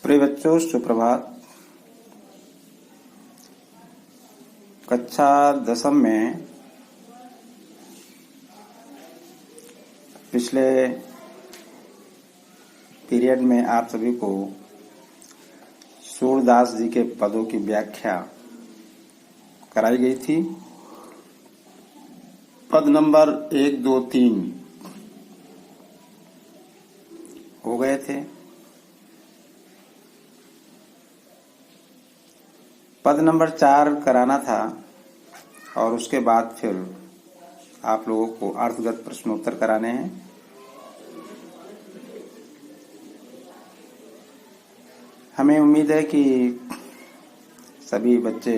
प्रिय बच्चों, सुप्रभात। कक्षा 10 में पिछले पीरियड में आप सभी को सूरदास जी के पदों की व्याख्या कराई गई थी। पद नंबर 1, 2, 3 हो गए थे। पद नंबर 4 कराना था और उसके बाद फिर आप लोगों को अर्थगत प्रश्नोत्तर कराने हैं। हमें उम्मीद है कि सभी बच्चे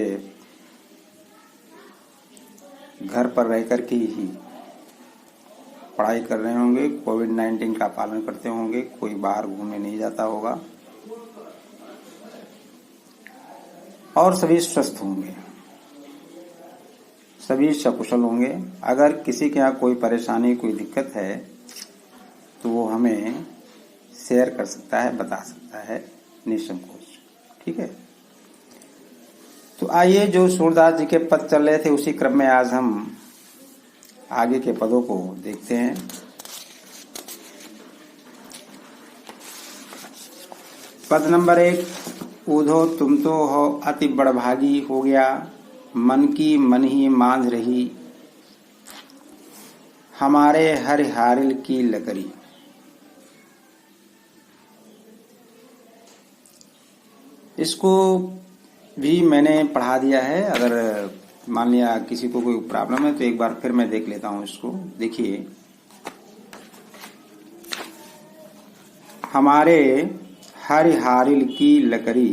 घर पर रहकर के ही पढ़ाई कर रहे होंगे, कोविड-19 का पालन करते होंगे, कोई बाहर घूमने नहीं जाता होगा और सभी स्वस्थ होंगे, सभी सकुशल होंगे। अगर किसी के यहाँ कोई परेशानी, कोई दिक्कत है तो वो हमें शेयर कर सकता है, बता सकता है निसंकोच। ठीक है, तो आइए, जो सूरदास जी के पद चल रहे थे उसी क्रम में आज हम आगे के पदों को देखते हैं। पद नंबर 1, ऊधो तुम तो हो अति बड़भागी, हो गया मन की मन ही मांझ रही, हमारे हर हारिल की लकड़ी। इसको भी मैंने पढ़ा दिया है। अगर मान लिया किसी को कोई प्रॉब्लम है तो एक बार फिर मैं देख लेता हूं इसको। देखिए, हमारे हर हारिल की लकड़ी।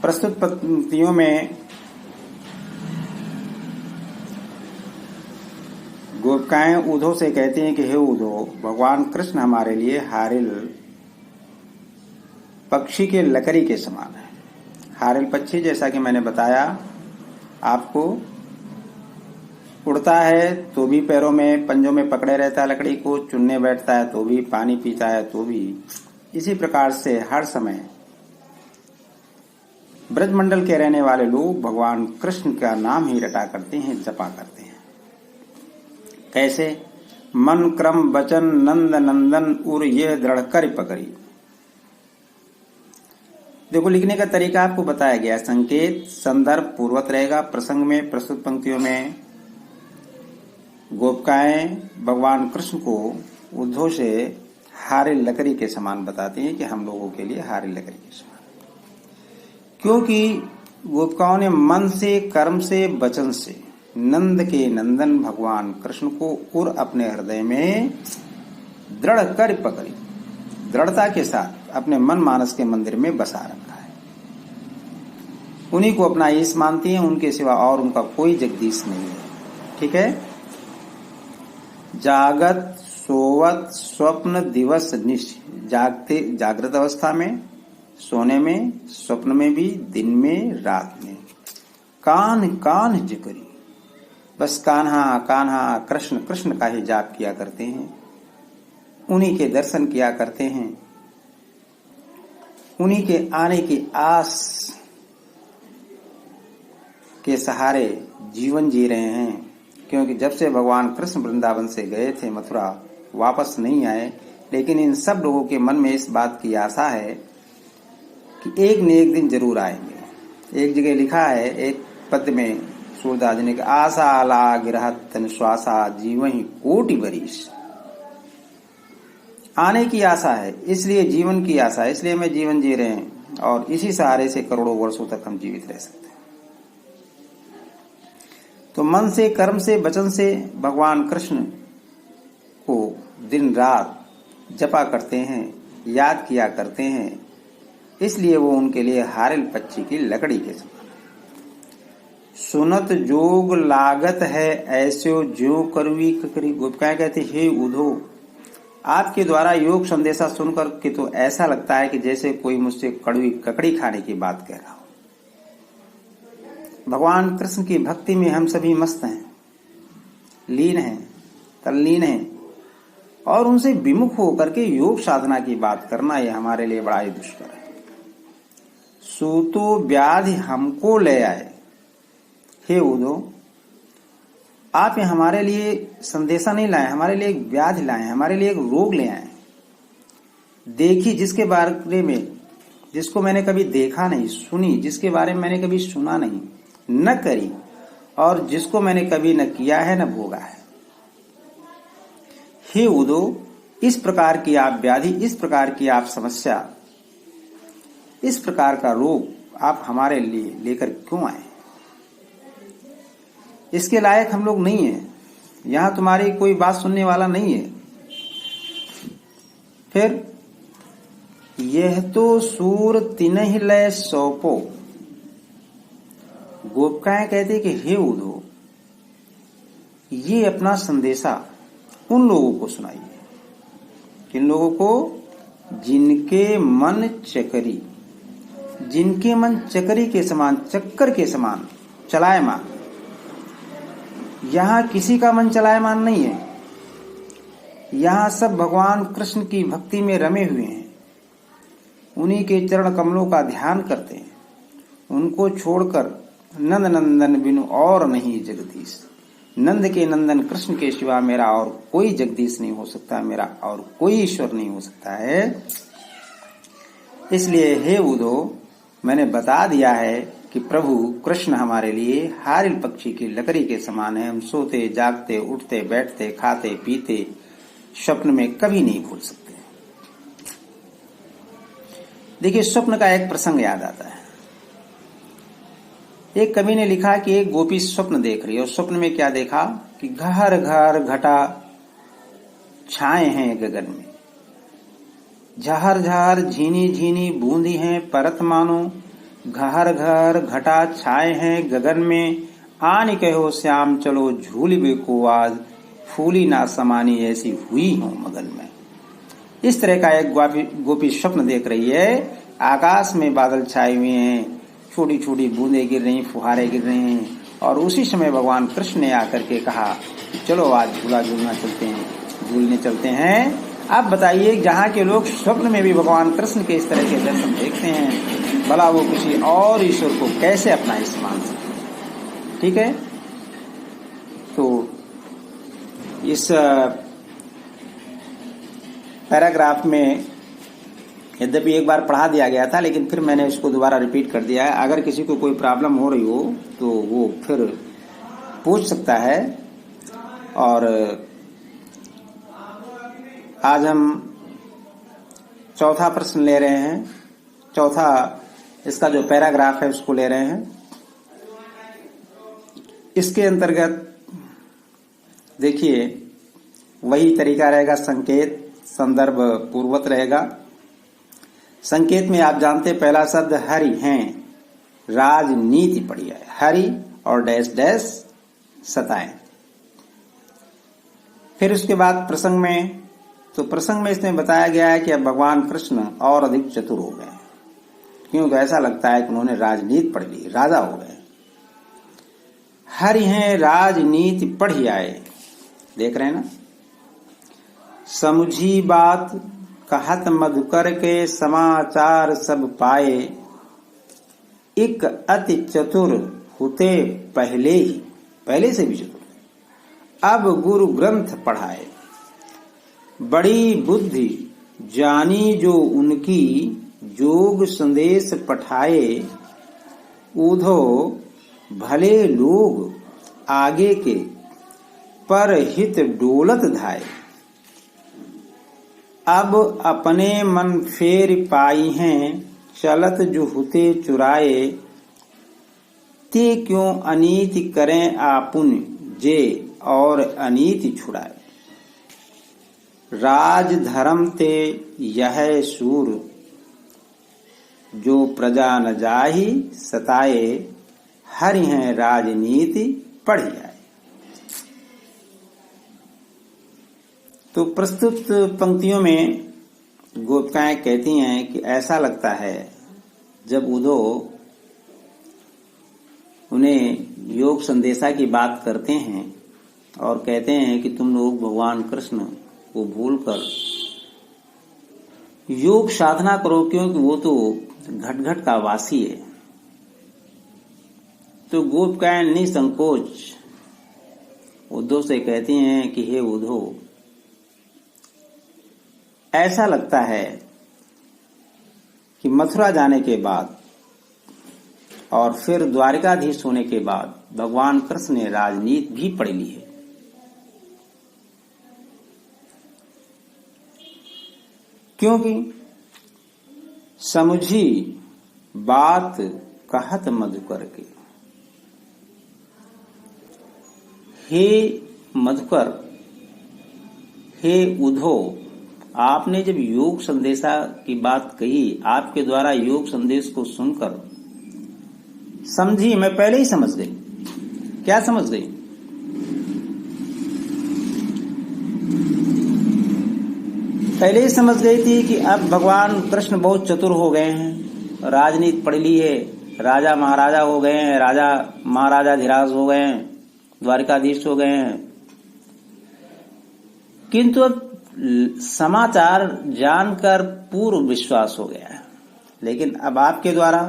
प्रस्तुत पंक्तियों में गोपिकाएं ऊधो से कहती हैं कि हे ऊधो, भगवान कृष्ण हमारे लिए हारिल पक्षी के लकड़ी के समान है। हारिल पक्षी, जैसा कि मैंने बताया आपको, उड़ता है तो भी पैरों में, पंजों में पकड़े रहता है लकड़ी को, चुनने बैठता है तो भी, पानी पीता है तो भी। इसी प्रकार से हर समय ब्रजमंडल के रहने वाले लोग भगवान कृष्ण का नाम ही रटा करते हैं, जपा करते हैं। कैसे? मन क्रम वचन नंद नंदन उर ये दृढ़ कर पकड़ी। देखो, लिखने का तरीका आपको बताया गया। संकेत संदर्भ पूर्वत रहेगा। प्रसंग में, प्रस्तुत पंक्तियों में गोपिकाएं भगवान कृष्ण को उद्धव से हारिल लकड़ी के समान बताती हैं कि हम लोगों के लिए हारिल लकड़ी के समान, क्योंकि गोपिकाओं ने मन से, कर्म से, वचन से नंद के नंदन भगवान कृष्ण को उर अपने हृदय में दृढ़ कर पकड़ी, दृढ़ता के साथ अपने मन मानस के मंदिर में बसा रखा है। उन्हीं को अपना ईश मानती हैं, उनके सिवा और उनका कोई जगदीश नहीं है। ठीक है। जागत सोवत स्वप्न दिवस निश, जागते जागृत अवस्था में, सोने में, स्वप्न में भी, दिन में, रात में कान कान जिक्री, बस कान्हा कान्हा कृष्ण कृष्ण का ही जाप किया करते हैं। उन्हीं के दर्शन किया करते हैं, उन्हीं के आने की आस के सहारे जीवन जी रहे हैं। क्योंकि जब से भगवान कृष्ण वृंदावन से गए थे मथुरा, वापस नहीं आए। लेकिन इन सब लोगों के मन में इस बात की आशा है कि एक न एक दिन जरूर आएंगे। एक जगह लिखा है, एक पद में सूरदास जी ने कहा, आशा लाग रहत तन श्वासा जीवहि कोटि बरिस। आने की आशा है, इसलिए जीवन की आशा है, इसलिए मैं जीवन जी रहे हैं और इसी सहारे से करोड़ों वर्षों तक हम जीवित रह सकते हैं। तो मन से, कर्म से, वचन से भगवान कृष्ण को दिन रात जपा करते हैं, याद किया करते हैं। इसलिए वो उनके लिए हारिल पक्षी की लकड़ी के समान। सुनत जोग लागत है ऐसो ज्यों करवी ककरी। गोपिकाएं कहते, हे उधो, आपके द्वारा योग संदेशा सुनकर के तो ऐसा लगता है कि जैसे कोई मुझसे कड़वी ककड़ी खाने की बात कह रहा हो। भगवान कृष्ण की भक्ति में हम सभी मस्त हैं, लीन हैं, तल्लीन हैं। और उनसे विमुख होकर के योग साधना की बात करना यह हमारे लिए बड़ा ही दुष्कर है। सूतो व्याधि हमको ले आए। हे उद्धव, आप ये हमारे लिए संदेशा नहीं लाए, हमारे लिए एक व्याधि लाए, हमारे लिए एक रोग ले आए। देखी जिसके बारे में, जिसको मैंने कभी देखा नहीं, सुनी जिसके बारे में मैंने कभी सुना नहीं, न करी, और जिसको मैंने कभी न किया है न भोगा है। हे उद्धव, इस प्रकार की आप व्याधि, इस प्रकार की आप समस्या, इस प्रकार का रोग आप हमारे लिए लेकर क्यों आए? इसके लायक हम लोग नहीं है, यहां तुम्हारी कोई बात सुनने वाला नहीं है। फिर यह तो सूर तिन्हि लय सौंपो। गोपिकाएं कहते कि हे उद्धव, ये अपना संदेशा उन लोगों को सुनाइए, किन लोगों को? जिनके मन चकरी, जिनके मन चकरी के समान, चक्कर के समान चलायमान। यहां किसी का मन चलायमान नहीं है, यहां सब भगवान कृष्ण की भक्ति में रमे हुए हैं, उन्हीं के चरण कमलों का ध्यान करते हैं। उनको छोड़कर नंद नंदन बिनु और नहीं जगदीश, नंद के नंदन कृष्ण के सिवा मेरा और कोई जगदीश नहीं हो सकता, मेरा और कोई ईश्वर नहीं हो सकता है। इसलिए हे उद्धव, मैंने बता दिया है कि प्रभु कृष्ण हमारे लिए हारिल पक्षी की लकड़ी के समान है। हम सोते जागते, उठते बैठते, खाते पीते, स्वप्न में कभी नहीं भूल सकते। देखिए, स्वप्न का एक प्रसंग याद आता है। एक कवि ने लिखा कि एक गोपी स्वप्न देख रही है, और स्वप्न में क्या देखा कि घर घर घटा छाए हैं गगन में, झहर झहर झीनी झीनी बूंदी हैं परत मानो, घर घर घटा छाए हैं गगन में, आन कहो श्याम चलो झूली बेको आज, फूली ना समानी ऐसी हुई हूं मगन में। इस तरह का एक गोपी स्वप्न देख रही है। आकाश में बादल छाए हुए हैं, छोटी छोटी बूंदें गिर रही, फुहारे गिर रहे हैं, और उसी समय भगवान कृष्ण ने आकर के कहा चलो आज झूला झूलना चलते हैं, झूलने चलते हैं। आप बताइए, जहाँ के लोग स्वप्न में भी भगवान कृष्ण के इस तरह के दर्शन देखते हैं, भला वो किसी और ईश्वर को कैसे अपना ईश्वर मान सकते हैं? ठीक है, तो इस पैराग्राफ में यद्यपि एक बार पढ़ा दिया गया था, लेकिन फिर मैंने इसको दोबारा रिपीट कर दिया है। अगर किसी को कोई प्रॉब्लम हो रही हो तो वो फिर पूछ सकता है। और आज हम चौथा प्रश्न ले रहे हैं, चौथा इसका जो पैराग्राफ है उसको ले रहे हैं। इसके अंतर्गत देखिए, वही तरीका रहेगा, संकेत संदर्भ पूर्वक रहेगा। संकेत में आप जानते पहला शब्द हरि हैं, राजनीति पड़ी है, हरि और डैश डैश सताएं। फिर उसके बाद प्रसंग में, तो प्रसंग में इसमें बताया गया है कि अब भगवान कृष्ण और अधिक चतुर हो गए, क्यों? तो ऐसा लगता है कि उन्होंने राजनीति पढ़ ली, राजा हो गए। हरि हैं, राजनीति पढ़ी आए, देख रहे हैं ना। समझी बात कहत मधुकर के, समाचार सब पाए, एक अति चतुर होते पहले ही, पहले से भी चतुर। अब गुरु ग्रंथ पढ़ाए, बड़ी बुद्धि जानी जो उनकी, जोग संदेश पठाए। उद्धव भले लोग आगे के, पर हित डोलत धाये। अब अपने मन फेर पाई हैं, चलत जो हुते चुराए। ते क्यों अनीति करें आपुन, जे और अनीति छुड़ाए। राज धर्म ते यह सूर, जो प्रजा न जाहि सताए। हरि हैं राजनीति पढ़ी आए। तो प्रस्तुत पंक्तियों में गोपिकाएं कहती हैं कि ऐसा लगता है जब उद्धव उन्हें योग संदेशा की बात करते हैं और कहते हैं कि तुम लोग भगवान कृष्ण को भूलकर योग साधना करो, क्योंकि वो तो घट घट का वासी है। तो गोपिकाएं निसंकोच उद्धव से कहती हैं कि हे उद्धव, ऐसा लगता है कि मथुरा जाने के बाद और फिर द्वारिकाधीश होने के बाद भगवान कृष्ण ने राजनीति भी पढ़ ली है। क्योंकि समझी बात कहत मधुकर के। हे मधुकर, हे उद्धव, आपने जब योग संदेशा की बात कही, आपके द्वारा योग संदेश को सुनकर समझी, मैं पहले ही समझ गई। क्या समझ गई? पहले ही समझ गई थी कि अब भगवान कृष्ण बहुत चतुर हो गए हैं, राजनीति पढ़ ली है, राजा महाराजा हो गए हैं, राजा महाराजा धीराज हो गए हैं, द्वारिकाधीश हो गए हैं। किंतु अब समाचार जानकर पूर्व विश्वास हो गया है। लेकिन अब आपके द्वारा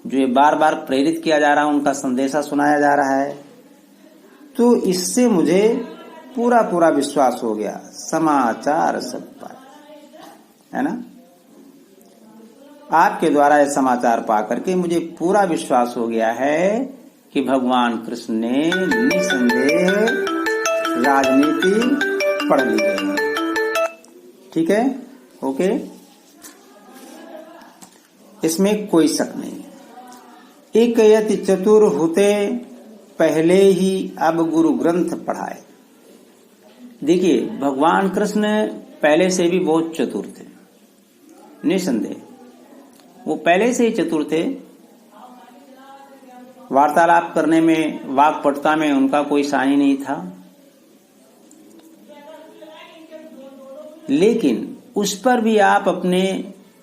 जो ये बार बार प्रेरित किया जा रहा है, उनका संदेशा सुनाया जा रहा है, तो इससे मुझे पूरा पूरा विश्वास हो गया। समाचार सब पाए, है ना? आपके द्वारा ये समाचार पा करके मुझे पूरा विश्वास हो गया है कि भगवान कृष्ण ने निसंदेह राजनीति पढ़ ली है। ठीक है, ओके, इसमें कोई शक नहीं। एक यति चतुर होते पहले ही अब गुरु ग्रंथ पढ़ाए। देखिए, भगवान कृष्ण पहले से भी बहुत चतुर थे, निसंदेह वो पहले से ही चतुर थे। वार्तालाप करने में, वाक्पटुता में उनका कोई सानी नहीं था। लेकिन उस पर भी आप अपने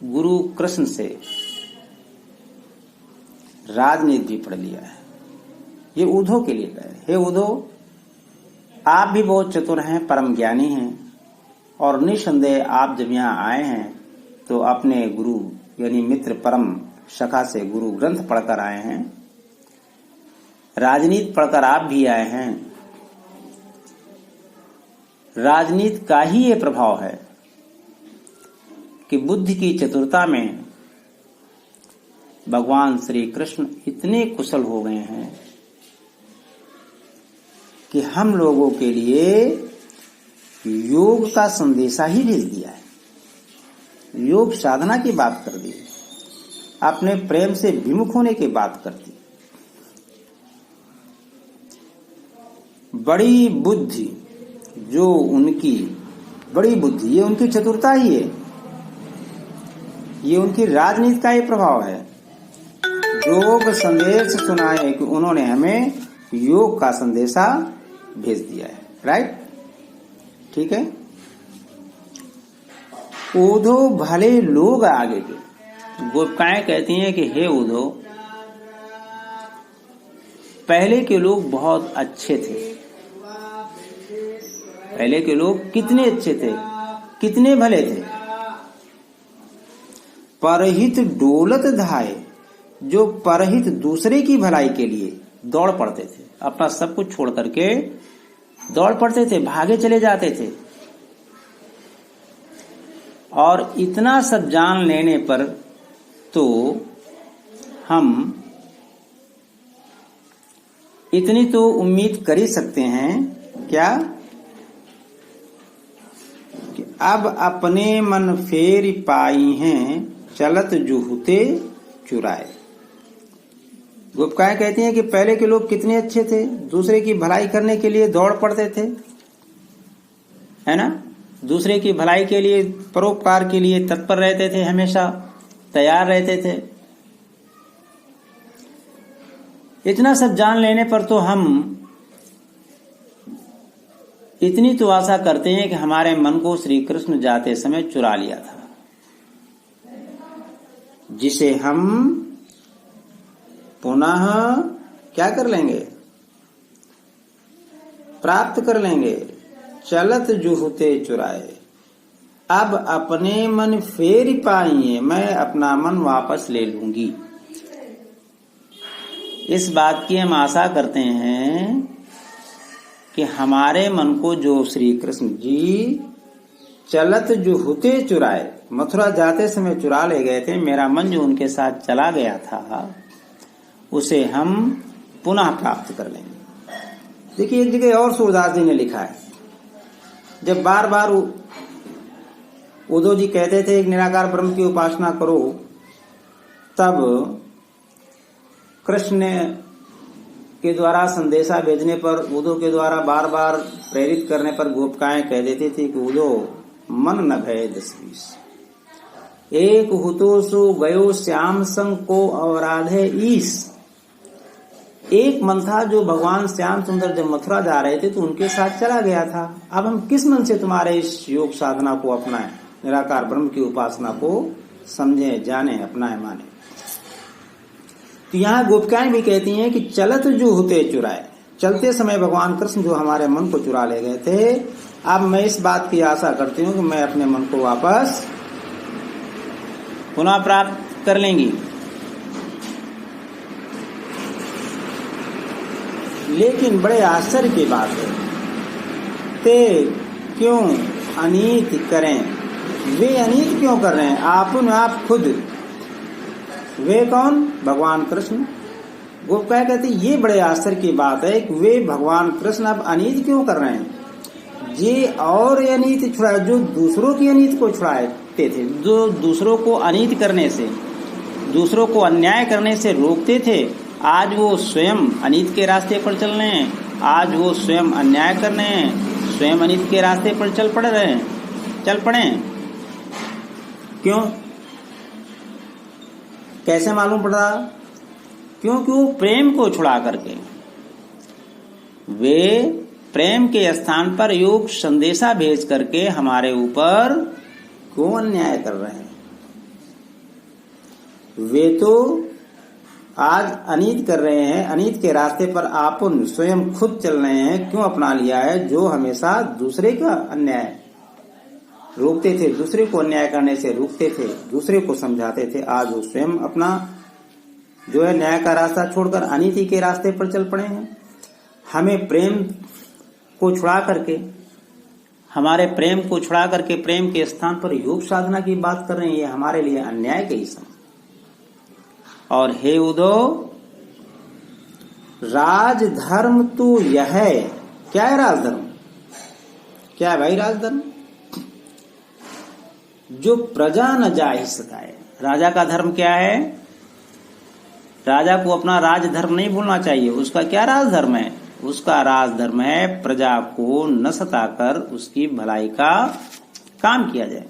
गुरु कृष्ण से राजनीति भी पढ़ लिया है। ये उद्धव के लिए कह रहे, हे उद्धव, आप भी बहुत चतुर हैं, परम ज्ञानी हैं, और निसंदेह आप जब यहाँ आए हैं तो अपने गुरु यानी मित्र परम सखा से गुरु ग्रंथ पढ़कर आए हैं, राजनीति पढ़कर आप भी आए हैं। राजनीति का ही ये प्रभाव है कि बुद्धि की चतुरता में भगवान श्री कृष्ण इतने कुशल हो गए हैं कि हम लोगों के लिए योग का संदेशा ही भेज दिया है। योग साधना की बात कर दी, अपने प्रेम से विमुख होने की बात कर दी। बड़ी बुद्धि, जो उनकी बड़ी बुद्धि, ये उनकी चतुरता ही है, ये उनकी राजनीति का ही प्रभाव है। योग संदेश सुनाए कि उन्होंने हमें योग का संदेशा भेज दिया है। राइट, ठीक है। उद्धव भले लोग आगे के गोपिकाएं कहती हैं कि हे उद्धव, पहले के लोग बहुत अच्छे थे। पहले के लोग कितने अच्छे थे, कितने भले थे। परहित डोलत धाये, जो परहित दूसरे की भलाई के लिए दौड़ पड़ते थे, अपना सब कुछ छोड़ करके दौड़ पड़ते थे, भागे चले जाते थे। और इतना सब जान लेने पर तो हम इतनी तो उम्मीद कर ही सकते हैं क्या, कि अब अपने मन फेर पाई हैं, चलत जुहुते चुराए। गोपिकाएं कहती हैं कि पहले के लोग कितने अच्छे थे, दूसरे की भलाई करने के लिए दौड़ पड़ते थे, है ना? दूसरे की भलाई के लिए, परोपकार के लिए तत्पर रहते थे, हमेशा तैयार रहते थे। इतना सब जान लेने पर तो हम इतनी तो आशा करते हैं कि हमारे मन को श्री कृष्ण जाते समय चुरा लिया था, जिसे हम पुनः क्या कर लेंगे, प्राप्त कर लेंगे। चलत जुहुते चुराए, अब अपने मन फेर पाइए, मैं अपना मन वापस ले लूंगी। इस बात की हम आशा करते हैं कि हमारे मन को जो श्री कृष्ण जी चलत जुहुते चुराए, मथुरा जाते समय चुरा ले गए थे, मेरा मन जो उनके साथ चला गया था उसे हम पुनः प्राप्त कर लेंगे। देखिए एक जगह और सूरदास जी ने लिखा है, जब बार बार उद्धव जी कहते थे एक निराकार ब्रह्म की उपासना करो, तब कृष्ण के द्वारा संदेशा भेजने पर, उद्धव के द्वारा बार बार प्रेरित करने पर गोपिकाएं कह देती थी कि उद्धव मन न भय 10-20, एक हुतो सो गयो श्याम संग को अवराधे ईस। एक मन था जो भगवान श्याम सुंदर जब मथुरा जा रहे थे तो उनके साथ चला गया था। अब हम किस मन से तुम्हारे इस योग साधना को अपनाएं, निराकार ब्रह्म की उपासना को समझे, जाने, अपनाए, माने। तो यहाँ गोपिकाएं भी कहती हैं कि चलत जुहुते चुराए, चलते समय भगवान कृष्ण जो हमारे मन को चुरा ले गए थे, अब मैं इस बात की आशा करती हूँ कि मैं अपने मन को वापस पुनः प्राप्त कर लेंगी। लेकिन बड़े आश्चर्य की बात है, ते क्यों अनीत करें, वे अनीत क्यों कर रहे हैं, आप खुद, वे कौन, भगवान कृष्ण। गोपिकाएं कहते ये बड़े आश्चर्य की बात है कि वे भगवान कृष्ण अब अनीत क्यों कर रहे हैं। ये और अनीत छुड़ाए जो दूसरों की अनीत को छुड़ाते थे, जो दूसरों को अनीत करने से, दूसरों को अन्याय करने से रोकते थे, आज वो स्वयं अनीत के रास्ते पर चल रहे हैं, आज वो स्वयं अन्याय कर रहे हैं, स्वयं अनीत के रास्ते पर चल पड़े। क्यों, कैसे मालूम पड़ रहा, क्योंकि वो प्रेम को छुड़ा करके, वे प्रेम के स्थान पर योग संदेशा भेज करके हमारे ऊपर क्यों अन्याय कर रहे हैं। वे तो आज अनीत कर रहे हैं, अनीत के रास्ते पर आप स्वयं खुद चल रहे हैं, क्यों अपना लिया है, जो हमेशा दूसरे का अन्याय रोकते थे, दूसरे को अन्याय करने से रोकते थे, दूसरे को समझाते थे, आज वो स्वयं अपना जो है न्याय का रास्ता छोड़कर अनीति के रास्ते पर चल पड़े हैं। हमें प्रेम को छुड़ा करके, हमारे प्रेम को छुड़ा करके प्रेम के स्थान पर योग साधना की बात कर रहे हैं, ये हमारे लिए अन्याय के ही समान। और हे उद्धव, राजधर्म तो यह है, क्या है राजधर्म, क्या है भाई राजधर्म, जो प्रजा न जाहि सताए। राजा का धर्म क्या है, राजा को अपना राजधर्म नहीं भूलना चाहिए। उसका क्या राजधर्म है, उसका राजधर्म है प्रजा को न सताकर उसकी भलाई का काम किया जाए।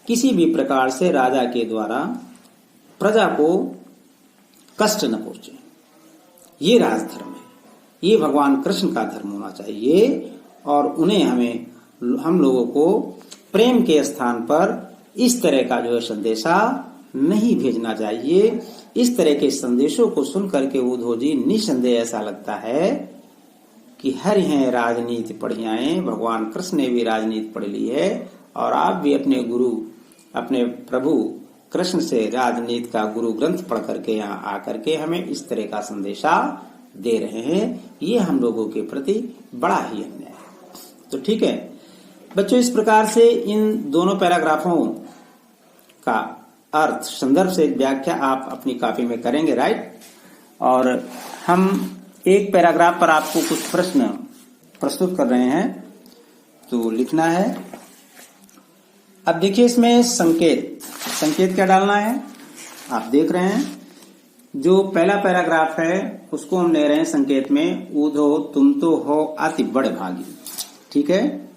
किसी भी प्रकार से राजा के द्वारा प्रजा को कष्ट न पहुंचे, ये राजधर्म है, ये भगवान कृष्ण का धर्म होना चाहिए। और उन्हें हम लोगों को प्रेम के स्थान पर इस तरह का जो है संदेशा नहीं भेजना चाहिए। इस तरह के संदेशों को सुन करके उद्धव जी निसंदेह ऐसा लगता है कि हर हैं राजनीति पढ़ियाएं, भगवान कृष्ण ने भी राजनीति पढ़ ली है, और आप भी अपने गुरु, अपने प्रभु कृष्ण से राजनीति का गुरु ग्रंथ पढ़ करके यहाँ आकर के हमें इस तरह का संदेशा दे रहे हैं। ये हम लोगों के प्रति बड़ा ही अन्याय है। तो ठीक है बच्चों, इस प्रकार से इन दोनों पैराग्राफों का अर्थ, संदर्भ से व्याख्या आप अपनी कॉपी में करेंगे, राइट। और हम एक पैराग्राफ पर आपको कुछ प्रश्न प्रस्तुत कर रहे हैं, तो लिखना है। अब देखिए इसमें संकेत क्या डालना है, आप देख रहे हैं। जो पहला पैराग्राफ है उसको हम ले रहे हैं संकेत में, उद्धव तुम तो हो अति बड़े भागी। ठीक है,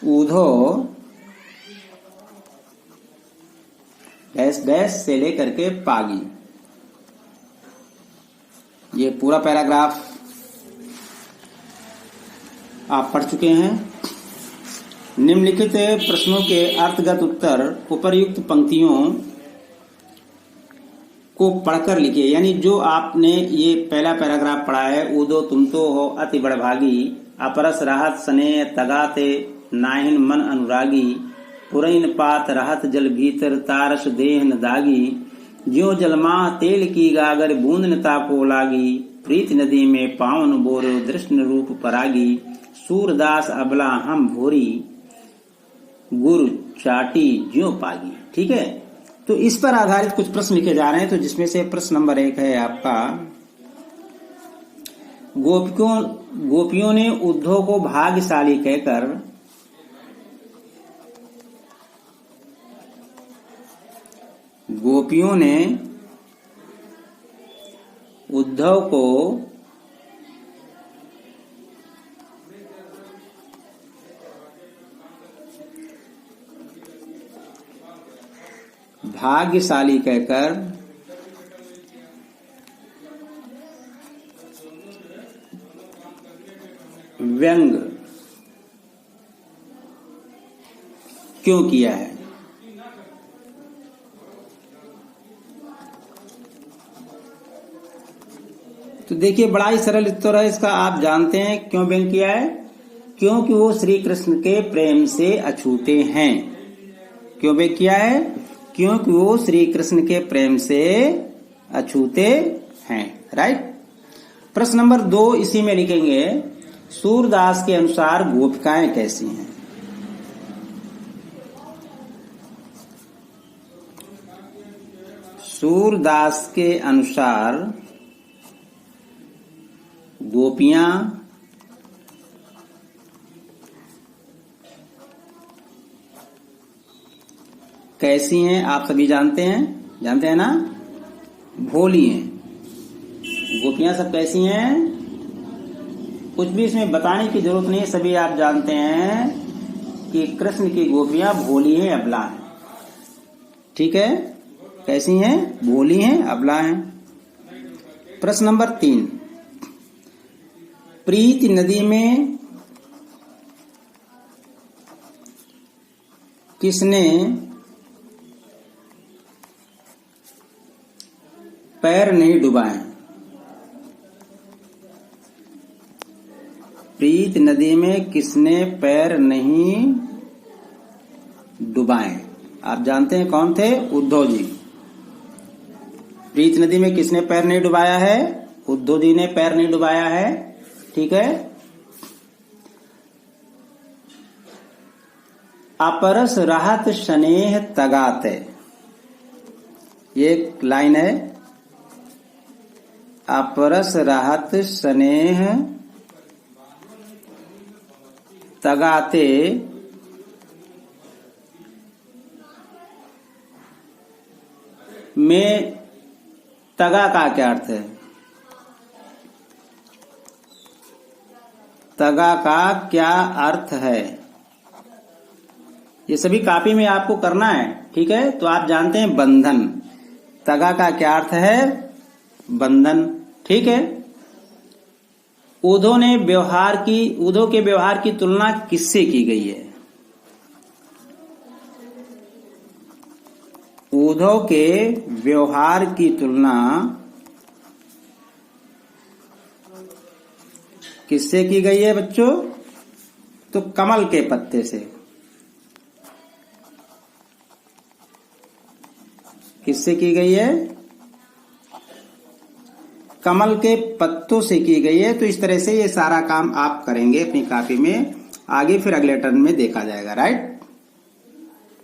उद्धव डैश डैश से लेकर के पागी, ये पूरा पैराग्राफ आप पढ़ चुके हैं। निम्नलिखित प्रश्नों के अर्थगत उत्तर उपर्युक्त पंक्तियों को पढ़कर लिखिए। यानी जो आपने ये पहला पैराग्राफ पढ़ा है, उद्धव तुम तो हो अति बड़भागी, अपरस रहत स्नेह तगाते नाहिन मन अनुरागी पुरैन पात रहत जल भीतर तारस देह न दागी ज्यो जलमाह तेल की गागर बूंद न ताको लागी प्रीत नदी में पावन बोरो दृष्ण रूप परागी सूरदास अबला हम भोरी गुरु चाटी ज्यो पागी। ठीक है, तो इस पर आधारित कुछ प्रश्न लिखे जा रहे हैं। तो जिसमें से प्रश्न नंबर 1 है आपका, गोपियों ने उद्धव को भाग्यशाली कहकर गोपियों ने उद्धव को भाग्यशाली कहकर व्यंग क्यों किया है? तो देखिए बड़ा ही सरल उत्तर है इसका। आप जानते हैं क्यों व्यंग किया है? क्योंकि वो श्री कृष्ण के प्रेम से अछूते हैं। क्यों व्यंग किया है? क्योंकि वो श्री कृष्ण के प्रेम से अछूते हैं। राइट। प्रश्न नंबर 2 इसी में लिखेंगे, सूरदास के अनुसार गोपिकाएं कैसी हैं? सूरदास के अनुसार गोपियां कैसी हैं? आप सभी जानते हैं ना? भोली हैं। गोपियां सब कैसी हैं? कुछ भी इसमें बताने की जरूरत नहीं है, सभी आप जानते हैं कि कृष्ण की गोपियां भोली हैं, अबला हैं। ठीक है, कैसी हैं? भोली हैं, अबला हैं। प्रश्न नंबर 3, प्रीति नदी में किसने पैर नहीं डुबाए? प्रीत नदी में किसने पैर नहीं डुबाए? आप जानते हैं कौन थे? उद्धव जी। प्रीत नदी में किसने पैर नहीं डुबाया है? उद्धव जी ने पैर नहीं डुबाया है। ठीक है। अपरस रहत स्नेह तगाते, ये एक लाइन है। अपरस रहत स्नेह तगाते में तगा का क्या अर्थ है? तगा का क्या अर्थ है? ये सभी कॉपी में आपको करना है। ठीक है, तो आप जानते हैं बंधन। तगा का क्या अर्थ है? बंधन। ठीक है। उद्धव के व्यवहार की तुलना किससे की गई है? उद्धव के व्यवहार की तुलना किससे की गई है बच्चों? तो कमल के पत्ते से। किससे की गई है? कमल के पत्तों से की गई है। तो इस तरह से ये सारा काम आप करेंगे अपनी कॉपी में, आगे फिर अगले टर्न में देखा जाएगा। राइट।